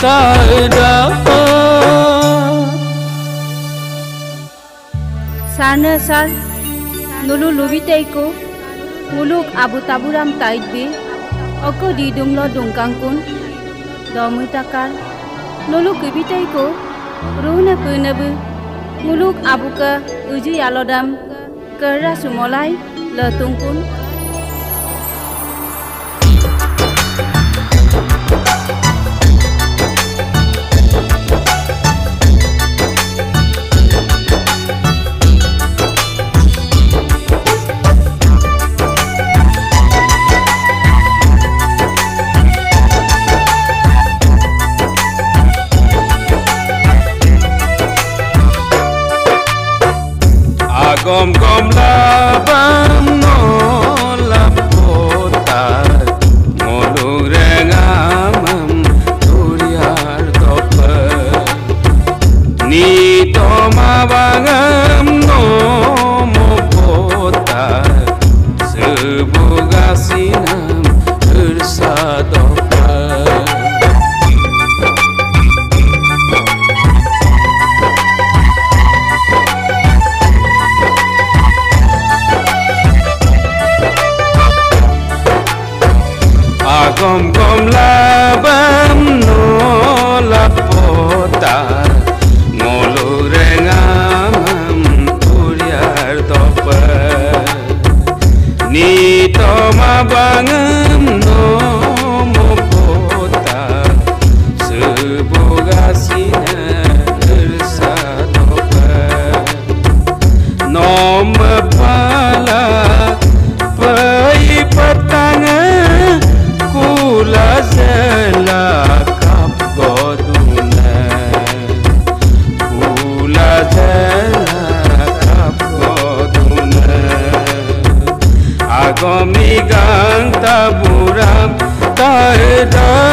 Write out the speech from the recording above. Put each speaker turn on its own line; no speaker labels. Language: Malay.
Tada
Sarna sar Nulu lubitai ko Muluk abu taburam taidbe Oko di dumlo dungkangkun Domu takar Nulu kubitai ko Runa punabu Muluk abu ka uju yalodam Kerra sumolai letungkun
Gom gom labam no lapota molung rengamam turiar topa ni toma bangam no mopota sebugasinam tersadopa Gom gom labam no lapota ngolu rengamam turiar topa ni toma bangam no mopota sebugasina ersa topa nom pala pai patanga Kula zela kap goduna Kula zela kap goduna Agomi gang taburam taeda